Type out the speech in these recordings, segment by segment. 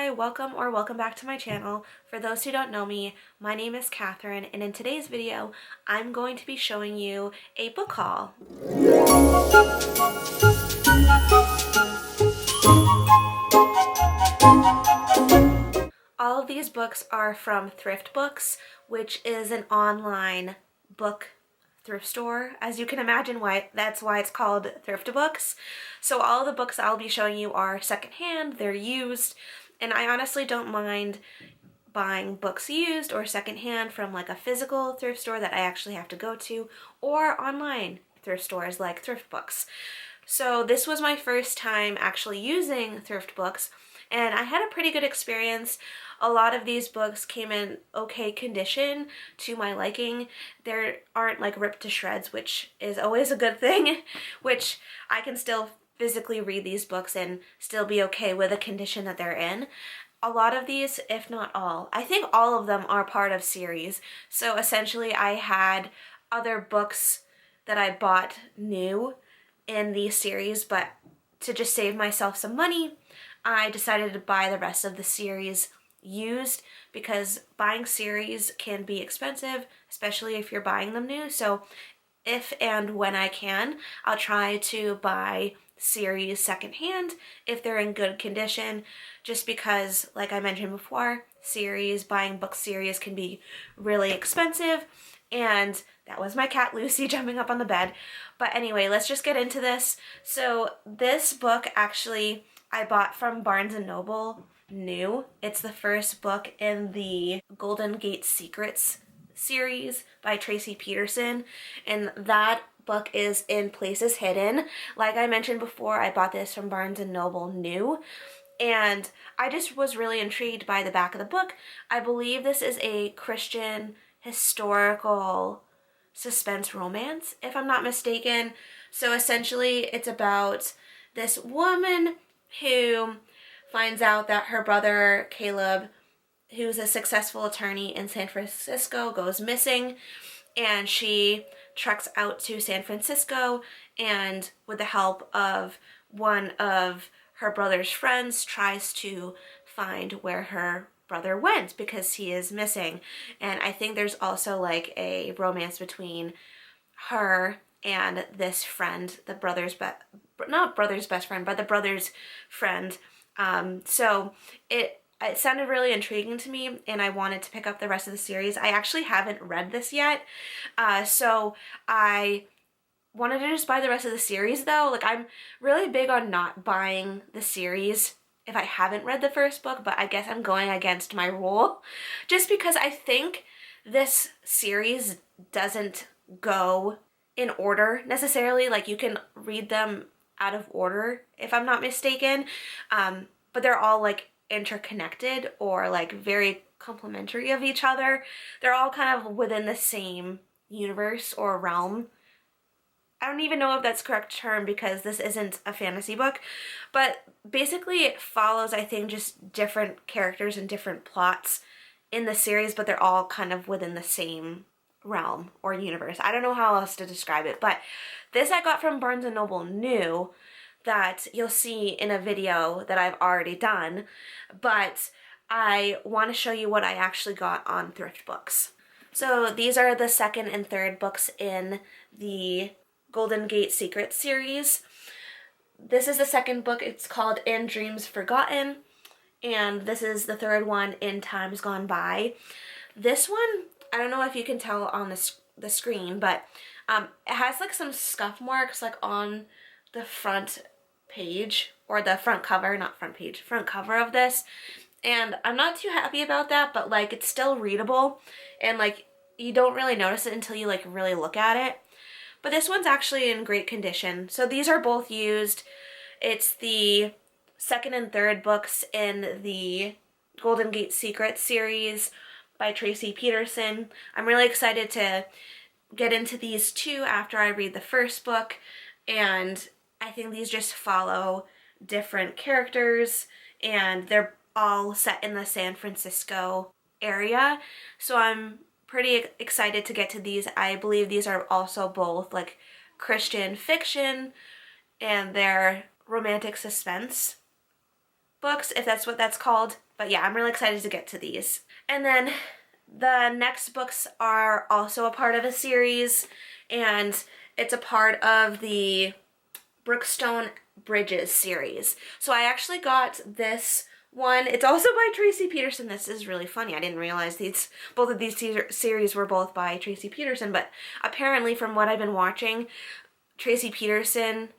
Hi, welcome back to my channel. For those who don't know me, my name is Katharine, and in today's video, I'm going to be showing you a book haul. All of these books are from Thrift Books, which is an online book thrift store. As you can imagine, that's why it's called Thrift Books. So all the books I'll be showing you are secondhand, they're used, and I honestly don't mind buying books used or secondhand from like a physical thrift store that I actually have to go to, or online thrift stores like Thrift Books. So this was my first time actually using Thrift Books, and I had a pretty good experience. A lot of these books came in okay condition to my liking. They aren't like ripped to shreds, which is always a good thing, which I can still physically read these books and still be okay with the condition that they're in. A lot of these, if not all, I think all of them are part of series. So essentially I had other books that I bought new in the series, but to just save myself some money, I decided to buy the rest of the series used, because buying series can be expensive, especially if you're buying them new. So if and when I can, I'll try to buy series secondhand if they're in good condition, just because, like I mentioned before, buying book series can be really expensive. And that was my cat Lucy jumping up on the bed. But anyway, let's just get into this. So this book actually I bought from Barnes & Noble new. It's the first book in the Golden Gate Secrets series by Tracy Peterson, and that book is In Places Hidden. Like I mentioned before, I bought this from Barnes & Noble new, and I just was really intrigued by the back of the book. I believe this is a Christian historical suspense romance, if I'm not mistaken. So essentially it's about this woman who finds out that her brother Caleb, who's a successful attorney in San Francisco, goes missing, and she treks out to San Francisco, and with the help of one of her brother's friends tries to find where her brother went because he is missing. And I think there's also like a romance between her and this friend, the brother's not brother's best friend, but the brother's friend. So it sounded really intriguing to me, and I wanted to pick up the rest of the series. I actually haven't read this yet, so I wanted to just buy the rest of the series though. Like, I'm really big on not buying the series if I haven't read the first book, but I guess I'm going against my rule just because I think this series doesn't go in order necessarily. Like, you can read them out of order if I'm not mistaken, but they're all like interconnected or like very complementary of each other. They're all kind of within the same universe or realm. I don't even know if that's the correct term because this isn't a fantasy book, but basically it follows, I think, just different characters and different plots in the series, but they're all kind of within the same realm or universe. I don't know how else to describe it, but this I got from Barnes & Noble new, that you'll see in a video that I've already done, but I want to show you what I actually got on Thrift Books. So these are the second and third books in the Golden Gate Secrets series. This is the second book. It's called In Dreams Forgotten, and this is the third one, In Times Gone By. This one, I don't know if you can tell on the screen, but it has like some scuff marks like on the front page, or the front cover, not front page, front cover of this, and I'm not too happy about that, but like it's still readable, and like you don't really notice it until you like really look at it. But this one's actually in great condition. So these are both used. It's the second and third books in the Golden Gate Secrets series by Tracy Peterson. I'm really excited to get into these two after I read the first book, and I think these just follow different characters, and they're all set in the San Francisco area. So I'm pretty excited to get to these. I believe these are also both like Christian fiction, and they're romantic suspense books, if that's what that's called. But yeah, I'm really excited to get to these. And then the next books are also a part of a series, and it's a part of the Brookstone Bridges series. So I actually got this one. It's also by Tracy Peterson. This is really funny. I didn't realize both of these series were both by Tracy Peterson, but apparently from what I've been watching, Tracy Peterson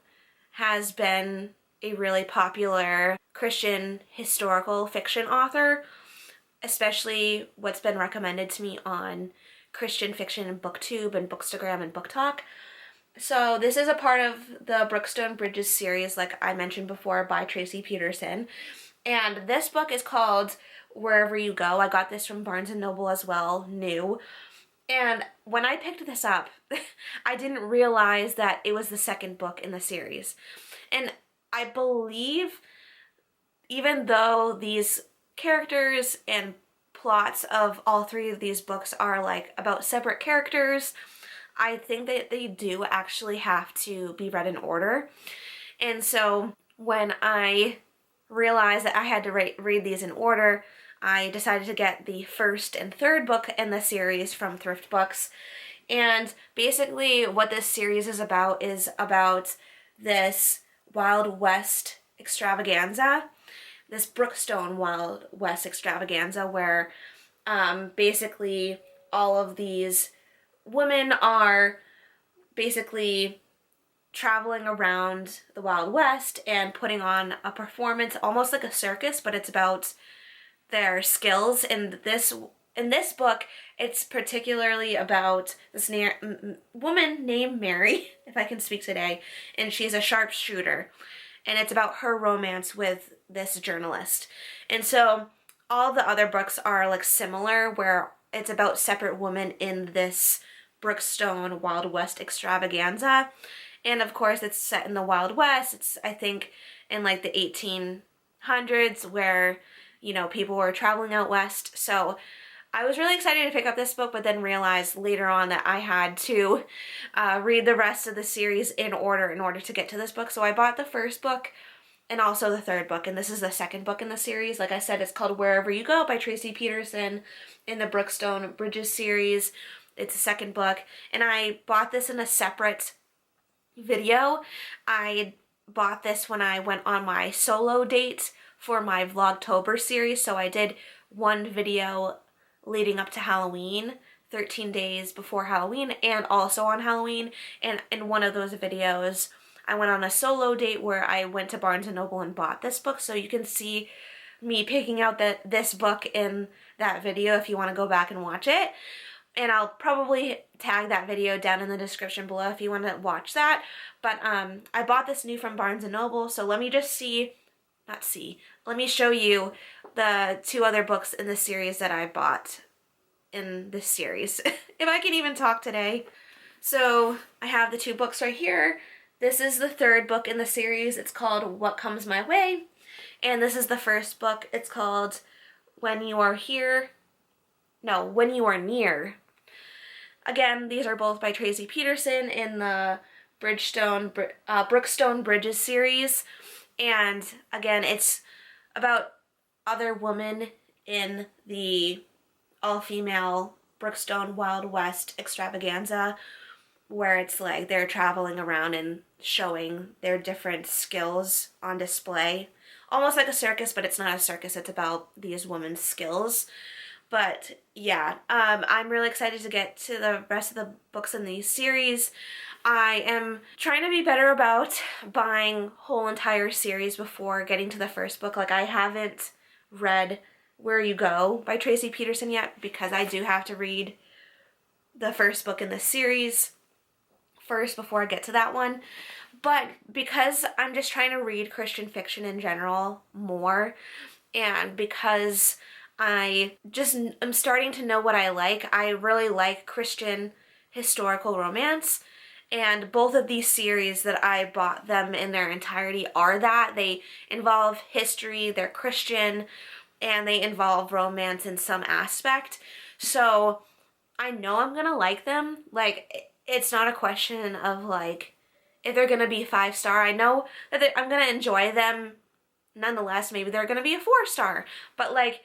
has been a really popular Christian historical fiction author, especially what's been recommended to me on Christian Fiction and BookTube and Bookstagram and BookTok. So this is a part of the Brookstone Bridges series, like I mentioned before, by Tracy Peterson. And this book is called Wherever You Go. I got this from Barnes & Noble as well, new. And when I picked this up, I didn't realize that it was the second book in the series. And I believe, even though these characters and plots of all three of these books are like about separate characters, I think that they do actually have to be read in order. And so when I realized that I had to read these in order, I decided to get the first and third book in the series from Thrift Books. And basically what this series is about this Wild West extravaganza, this Brookstone Wild West extravaganza, where basically all of these women are basically traveling around the Wild West and putting on a performance, almost like a circus, but it's about their skills. In this book, it's particularly about this woman named Mary, if I can speak today, and she's a sharpshooter, and it's about her romance with this journalist. And so all the other books are like similar, where it's about separate women in this Brookstone Wild West extravaganza. And of course it's set in the Wild West. It's, I think, in like the 1800s, where, you know, people were traveling out west. So I was really excited to pick up this book, but then realized later on that I had to read the rest of the series in order to get to this book. So I bought the first book and also the third book, and this is the second book in the series. Like I said, it's called Wherever You Go by Tracy Peterson in the Brookstone Bridges series. It's the second book, and I bought this in a separate video. I bought this when I went on my solo date for my Vlogtober series. So I did one video leading up to Halloween, 13 days before Halloween, and also on Halloween. And in one of those videos, I went on a solo date where I went to Barnes & Noble and bought this book. So you can see me picking out this book in that video if you want to go back and watch it. And I'll probably tag that video down in the description below if you want to watch that. But I bought this new from Barnes & Noble, so let me just let me show you the two other books in the series that I bought in this series. If I can even talk today. So I have the two books right here. This is the third book in the series. It's called What Comes My Way. And this is the first book. It's called When You Are Near. Again, these are both by Tracy Peterson in the Brookstone Bridges series. And again, it's about other women in the all-female Brookstone Wild West extravaganza, where it's like they're traveling around and showing their different skills on display. Almost like a circus, but it's not a circus. It's about these women's skills. But yeah, I'm really excited to get to the rest of the books in these series. I am trying to be better about buying whole entire series before getting to the first book. Like, I haven't read Where You Go by Tracy Peterson yet, because I do have to read the first book in the series first before I get to that one. But because I'm just trying to read Christian fiction in general more, and because I'm starting to know what I like. I really like Christian historical romance, and both of these series that I bought them in their entirety are that. They involve history, they're Christian, and they involve romance in some aspect. So I know I'm gonna like them. Like, it's not a question of like if they're gonna be 5-star. I know that I'm gonna enjoy them nonetheless, maybe they're gonna be a 4-star. But like,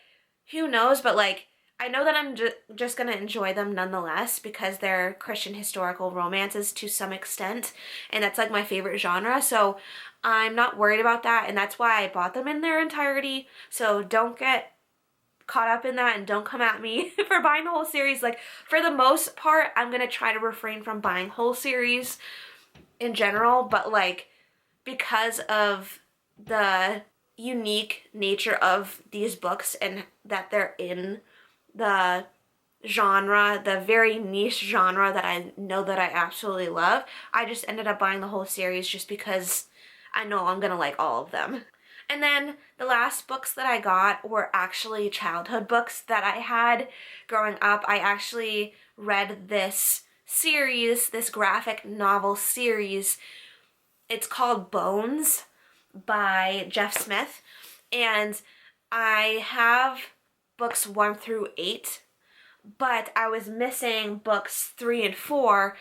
who knows? But like, I know that I'm just gonna enjoy them nonetheless because they're Christian historical romances to some extent, and that's like my favorite genre. So I'm not worried about that, and that's why I bought them in their entirety. So don't get caught up in that and don't come at me for buying the whole series. Like, for the most part, I'm gonna try to refrain from buying whole series in general, but like, because of the unique nature of these books and that they're in the genre, the very niche genre that I know that I absolutely love, I just ended up buying the whole series just because I know I'm gonna like all of them. And then the last books that I got were actually childhood books that I had growing up. I actually read this series, this graphic novel series. It's called Bones by Jeff Smith, and I have books 1 through 8, but I was missing books 3 and 4.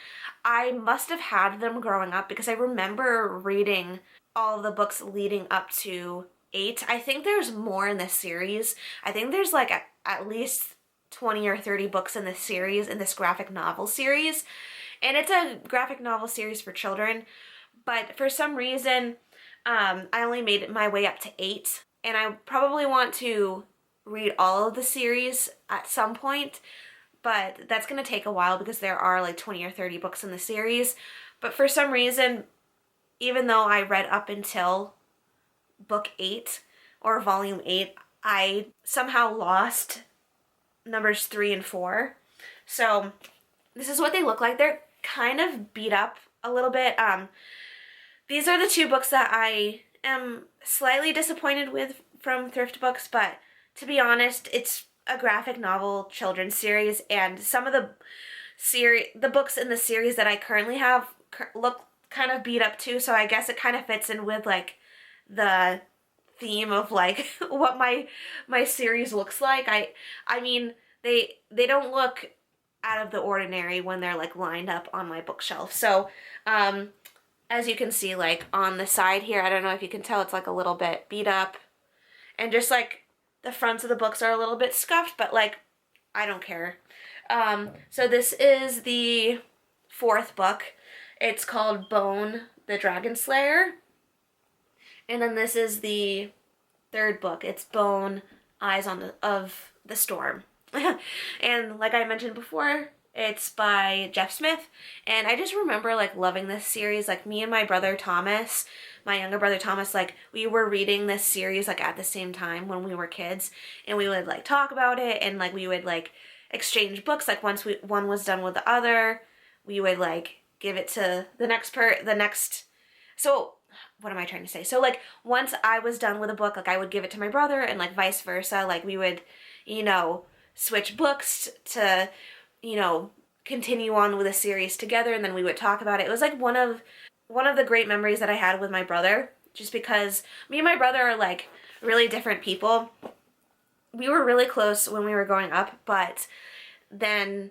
I must have had them growing up because I remember reading all of the books leading up to 8. I think there's more in this series. I think there's like at least 20 or 30 books in this series, in this graphic novel series. And it's a graphic novel series for children, but for some reason, I only made my way up to 8, and I probably want to read all of the series at some point, but that's going to take a while because there are like 20 or 30 books in the series. But for some reason, even though I read up until book 8 or volume 8, I somehow lost numbers 3 and 4. So this is what they look like. They're kind of beat up a little bit. These are the 2 books that I am slightly disappointed with from thrift books, but to be honest, it's a graphic novel children's series, and some of the books in the series that I currently have look kind of beat up too, so I guess it kind of fits in with like the theme of like what my series looks like. I mean, they don't look out of the ordinary when they're like lined up on my bookshelf. So as you can see, like on the side here, I don't know if you can tell, it's like a little bit beat up, and just like the fronts of the books are a little bit scuffed, but like, I don't care. So this is the 4th book. It's called Bone, the Dragon Slayer. And then this is the 3rd book. It's Bone, Eyes of the Storm. And like I mentioned before, it's by Jeff Smith. And I just remember like loving this series. Like, me and my brother Thomas, my younger brother Thomas, like we were reading this series like at the same time when we were kids, and we would like talk about it, and like we would like exchange books. Like once one was done with the other, we would like give it to the next. So what am I trying to say? So like once I was done with a book, like I would give it to my brother, and like vice versa. Like we would, you know, switch books to, you know, continue on with a series together, and then we would talk about it. It was like one of the great memories that I had with my brother, just because me and my brother are like really different people. We were really close when we were growing up, but then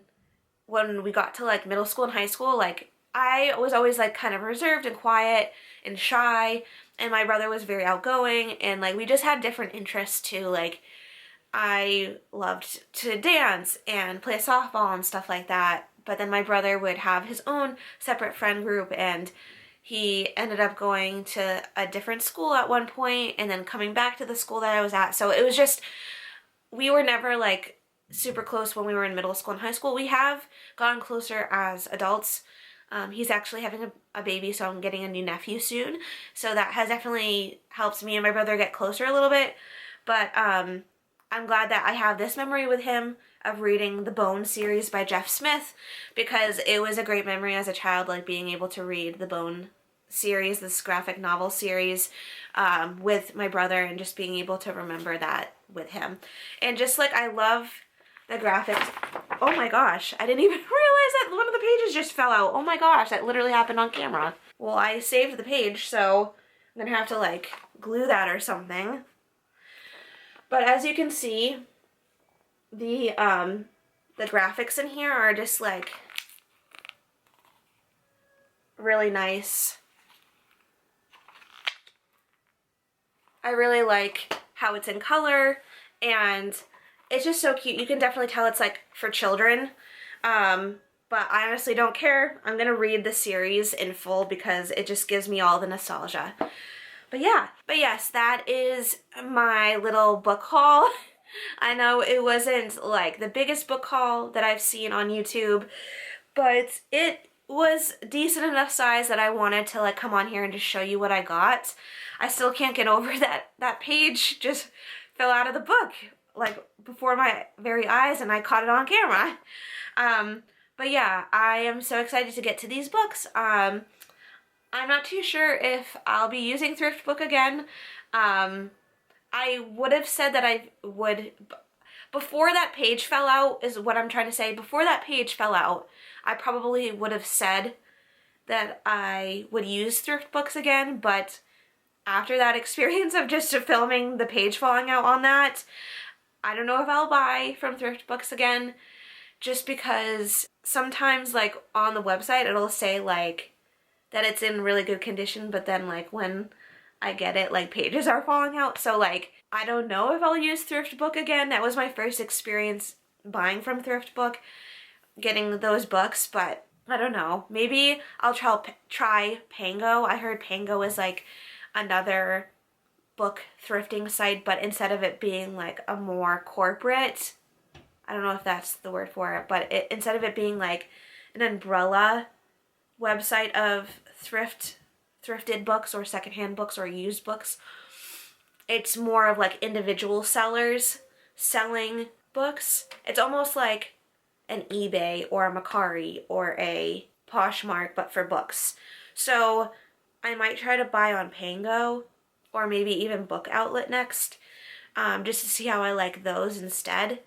when we got to like middle school and high school, like I was always like kind of reserved and quiet and shy, and my brother was very outgoing, and like we just had different interests too. Like I loved to dance and play softball and stuff like that, but then my brother would have his own separate friend group, and he ended up going to a different school at one point and then coming back to the school that I was at. So it was just, we were never like super close when we were in middle school and high school. We have gotten closer as adults. He's actually having a baby, so I'm getting a new nephew soon. So that has definitely helped me and my brother get closer a little bit. But I'm glad that I have this memory with him of reading the Bone series by Jeff Smith, because it was a great memory as a child, like being able to read the Bone series, this graphic novel series, with my brother, and just being able to remember that with him. And just like, I love the graphics. Oh my gosh, I didn't even realize that one of the pages just fell out. Oh my gosh, that literally happened on camera. Well, I saved the page, so I'm gonna have to like glue that or something. But as you can see, the graphics in here are just like really nice. I really like how it's in color, and it's just so cute. You can definitely tell it's like for children, but I honestly don't care. I'm gonna read the series in full because it just gives me all the nostalgia. But yeah, but yes, that is my little book haul. I know it wasn't like the biggest book haul that I've seen on YouTube, but it was decent enough size that I wanted to like come on here and just show you what I got. I still can't get over that page just fell out of the book like before my very eyes, and I caught it on camera. But yeah, I am so excited to get to these books. I'm not too sure if I'll be using Thrift Book again. I would have said that I would, before that page fell out is what I'm trying to say. Before that page fell out, I probably would have said that I would use Thrift Books again, but after that experience of just filming the page falling out on that, I don't know if I'll buy from Thrift Books again, just because sometimes like on the website it'll say like that it's in really good condition, but then like when I get it, like pages are falling out. So like I don't know if I'll use Thrift Book again. That was my first experience buying from Thrift Book, getting those books, but I don't know. Maybe I'll try Pango. I heard Pango is like another book thrifting site, but instead of it being like a more corporate, I don't know if that's the word for it, but instead of it being like an umbrella website of thrifted books or secondhand books or used books, it's more of like individual sellers selling books. It's almost like an eBay or a Mercari or a Poshmark, but for books. So I might try to buy on Pango or maybe even Book Outlet next, just to see how I like those instead,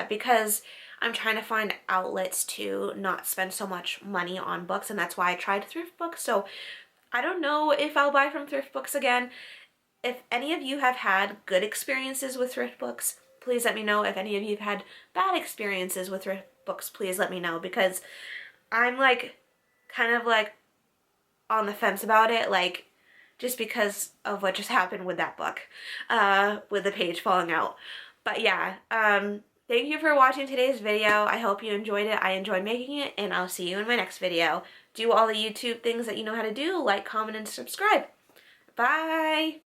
because I'm trying to find outlets to not spend so much money on books, and that's why I tried Thrift Books. So I don't know if I'll buy from Thrift Books again. If any of you have had good experiences with Thrift Books, please let me know. If any of you have had bad experiences with Thrift Books, please let me know, because I'm like kind of like on the fence about it, like just because of what just happened with that book, with the page falling out. But yeah, thank you for watching today's video. I hope you enjoyed it. I enjoyed making it, and I'll see you in my next video. Do all the YouTube things that you know how to do, like, comment, and subscribe. Bye!